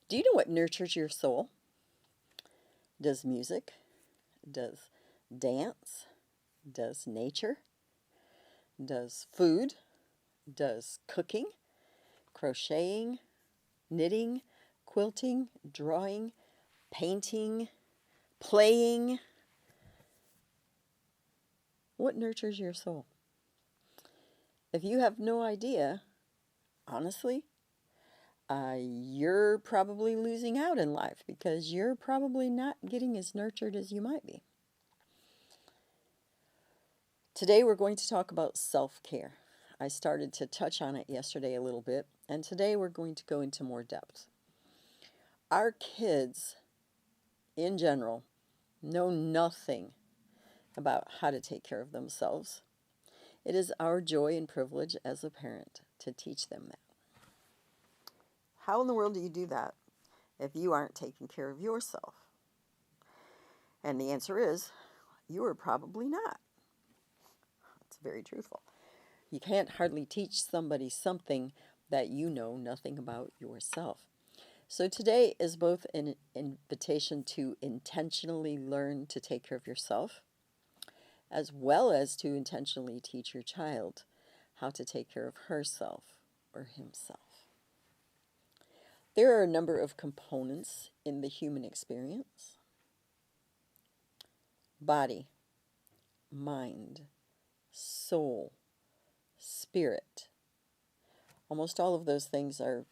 Do you know what nurtures your soul? Does music? Does dance? Does nature? Does food? Does cooking? Crocheting? Knitting? Quilting? Drawing? Painting? Playing? What nurtures your soul? If you have no idea, honestly, you're probably losing out in life because you're probably not getting as nurtured as you might be. Today, we're going to talk about self care. I started to touch on it yesterday a little bit, and today we're going to go into more depth. Our kids, in general, know nothing about how to take care of themselves. It is our joy and privilege as a parent to teach them that. How in the world do you do that if you aren't taking care of yourself? And the answer is, you are probably not. It's very truthful. You can't hardly teach somebody something that you know nothing about yourself. So today is both an invitation to intentionally learn to take care of yourself, as well as to intentionally teach your child how to take care of herself or himself. There are a number of components in the human experience: body, mind, soul, spirit. Almost all of those things are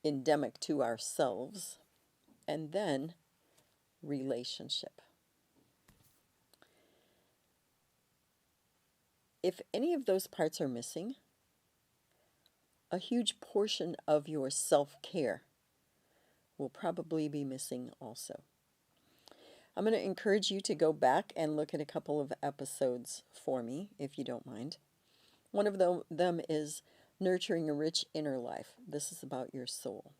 endemic to ourselves. And then relationship. If any of those parts are missing, a huge portion of your self-care will probably be missing also. I'm going to encourage you to go back and look at a couple of episodes for me, if you don't mind. One of them is Nurturing a Rich Inner Life. This is about your soul.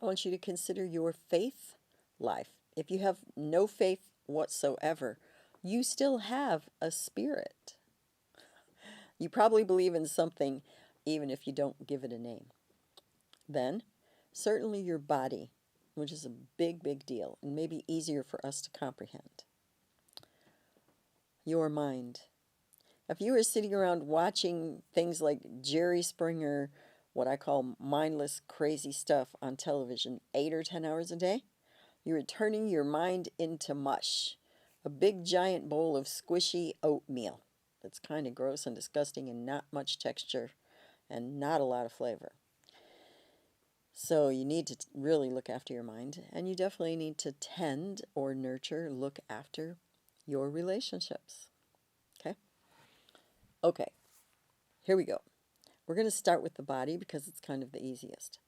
I want you to consider your faith life. If you have no faith whatsoever, you still have a spirit. You probably believe in something even if you don't give it a name. Then, certainly your body, which is a big, big deal and maybe easier for us to comprehend. Your mind. If you were sitting around watching things like Jerry Springer, what I call mindless, crazy stuff on television 8 or 10 hours a day, you are turning your mind into mush, a big giant bowl of squishy oatmeal that's kind of gross and disgusting and not much texture and not a lot of flavor. So you need to really look after your mind, and you definitely need to tend or nurture, look after your relationships. Okay? Okay, here we go. We're going to start with the body because it's kind of the easiest.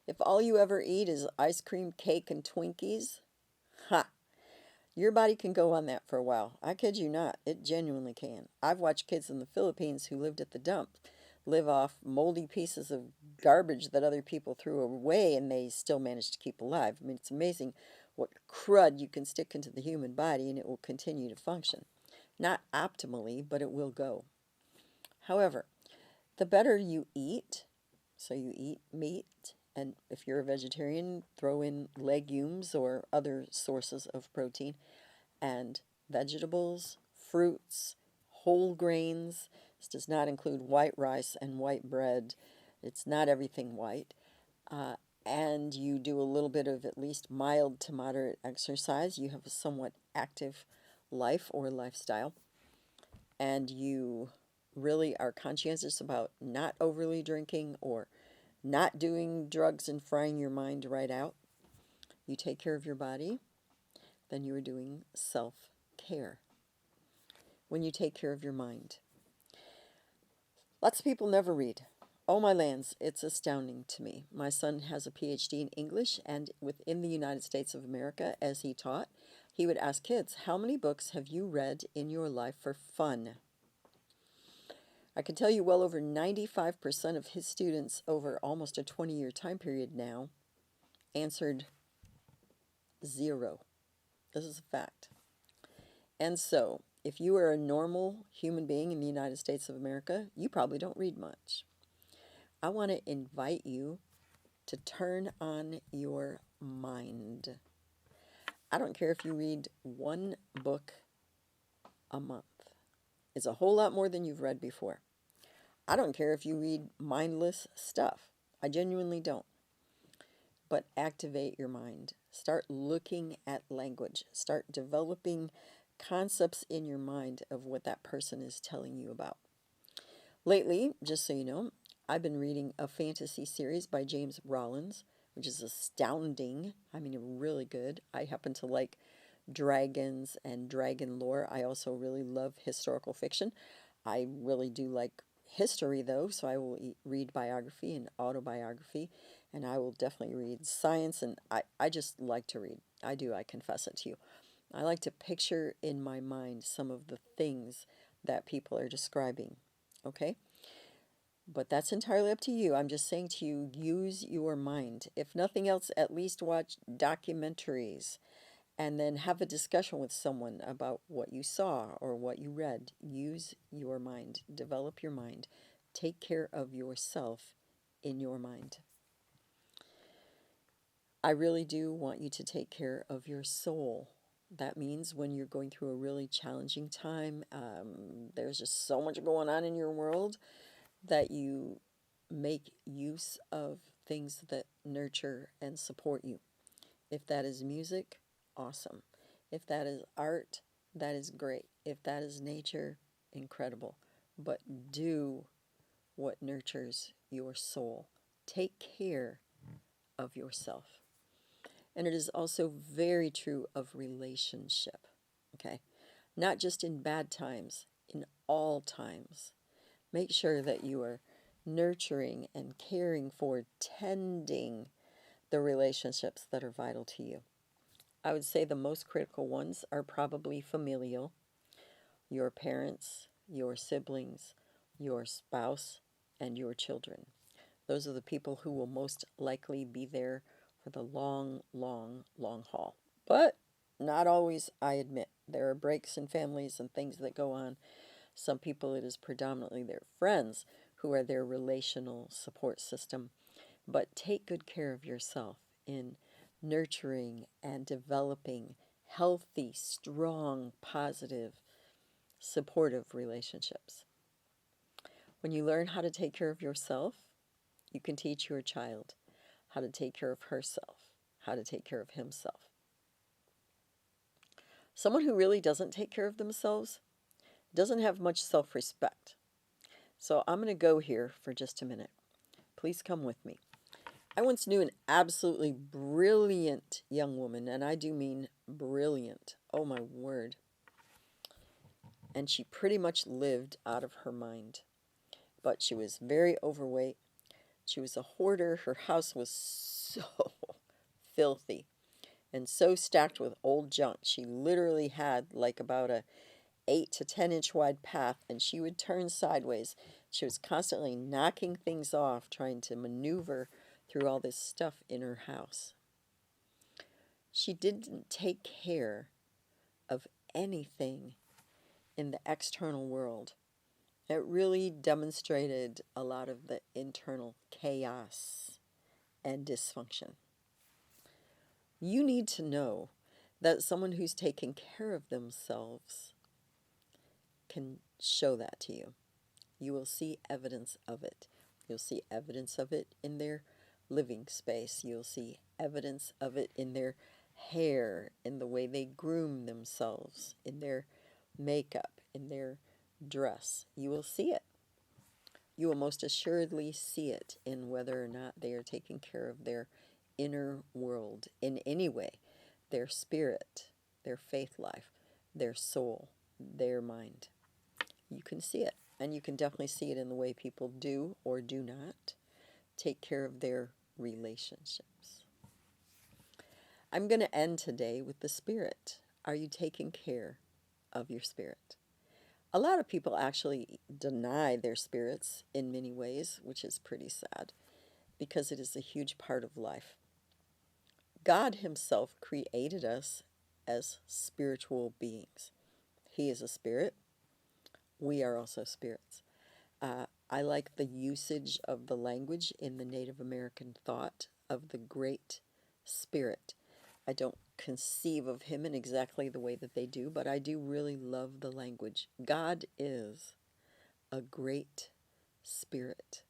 If all you ever eat is ice cream, cake, and Twinkies, your body can go on that for a while. I kid you not, it genuinely can. I've watched kids in the Philippines who lived at the dump live off moldy pieces of garbage that other people threw away, and they still managed to keep alive. I mean, it's amazing what crud you can stick into the human body and it will continue to function. Not optimally, but it will go. However, the better you eat, so you eat meat, and if you're a vegetarian, throw in legumes or other sources of protein, and vegetables, fruits, whole grains. This does not include white rice and white bread. It's not everything white. Uh, and you do a little bit of at least mild to moderate exercise. You have a somewhat active life or lifestyle. And you really are conscientious about not overly drinking or not doing drugs and frying your mind right out. You take care of your body, then you are doing self-care. When you take care of your mind. Lots of people never read. Oh my lands, it's astounding to me. My son has a PhD in English, and within the United States of America, as he taught, he would ask kids, how many books have you read in your life for fun? I can tell you well over 95% of his students over almost a 20-year time period now answered 0. This is a fact. And so, if you are a normal human being in the United States of America, you probably don't read much. I want to invite you to turn on your mind. I don't care if you read one book a month. It's a whole lot more than you've read before. I don't care if you read mindless stuff. I genuinely don't. But activate your mind. Start looking at language. Start developing concepts in your mind of what that person is telling you about. Lately, just so you know, I've been reading a fantasy series by James Rollins, which is astounding. I mean, really good. I happen to like dragons and dragon lore. I also really love historical fiction. I really do like history, though, so I will read biography and autobiography, and I will definitely read science, and I just like to read. I do, I confess it to you. I like to picture in my mind some of the things that people are describing, okay? But that's entirely up to you. I'm just saying to you, use your mind. If nothing else, at least watch documentaries and then have a discussion with someone about what you saw or what you read. Use your mind, develop your mind, take care of yourself in your mind. I really do want you to take care of your soul. That means when you're going through a really challenging time, there's just so much going on in your world that you make use of things that nurture and support you. If that is music, awesome. If that is art, that is great. If that is nature, incredible. But do what nurtures your soul. Take care of yourself. And it is also very true of relationship, okay? Not just in bad times, in all times. Make sure that you are nurturing and caring for, tending the relationships that are vital to you. I would say the most critical ones are probably familial, your parents, your siblings, your spouse, and your children. Those are the people who will most likely be there for the long, long, long haul. But not always, I admit. There are breaks in families and things that go on. Some people, it is predominantly their friends who are their relational support system. But take good care of yourself in nurturing and developing healthy, strong, positive, supportive relationships. When you learn how to take care of yourself, you can teach your child how to take care of herself, how to take care of himself. Someone who really doesn't take care of themselves doesn't have much self respect. So I'm going to go here for just a minute. Please come with me. I once knew an absolutely brilliant young woman, and I do mean brilliant. Oh my word. And she pretty much lived out of her mind. But she was very overweight. She was a hoarder. Her house was so filthy and so stacked with old junk. She literally had like about a 8 to 10 inch wide path, and she would turn sideways. She was constantly knocking things off, trying to maneuver through all this stuff in her house. She didn't take care of anything in the external world. It really demonstrated a lot of the internal chaos and dysfunction. You need to know that someone who's taking care of themselves can show that to you. You will see evidence of it. You'll see evidence of it in their living space. You'll see evidence of it in their hair, in the way they groom themselves, in their makeup, in their dress. You will see it. You will most assuredly see it in whether or not they are taking care of their inner world in any way, their spirit, their faith life, their soul, their mind. You can see it. And you can definitely see it in the way people do or do not take care of their relationships. I'm going to end today with the spirit. Are you taking care of your spirit? A lot of people actually deny their spirits in many ways, which is pretty sad because it is a huge part of life. God Himself created us as spiritual beings. He is a spirit. We are also spirits. I like the usage of the language in the Native American thought of the Great Spirit. I don't conceive of him in exactly the way that they do, but I do really love the language. God is a great spirit.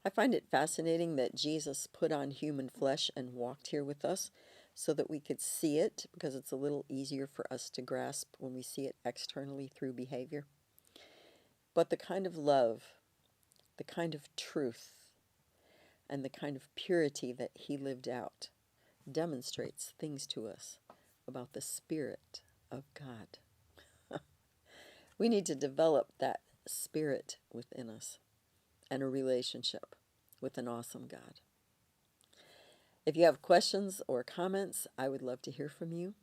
I find it fascinating that Jesus put on human flesh and walked here with us so that we could see it, because it's a little easier for us to grasp when we see it externally through behavior. But the kind of love, the kind of truth, and the kind of purity that he lived out demonstrates things to us about the Spirit of God. We need to develop that spirit within us and a relationship with an awesome God. If you have questions or comments, I would love to hear from you.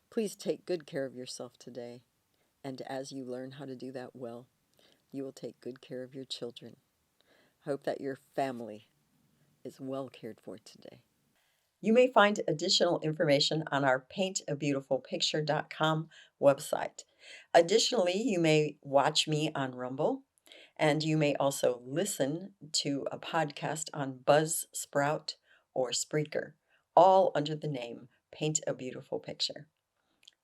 Please take good care of yourself today, and as you learn how to do that well, you will take good care of your children. I hope that your family is well cared for today. You may find additional information on our paintabeautifulpicture.com website. Additionally, you may watch me on Rumble, and you may also listen to a podcast on Buzzsprout or Spreaker, all under the name Paint a Beautiful Picture.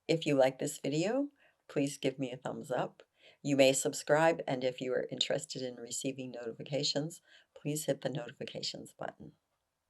If you like this video, please give me a thumbs up. You may subscribe, and if you are interested in receiving notifications, please hit the notifications button.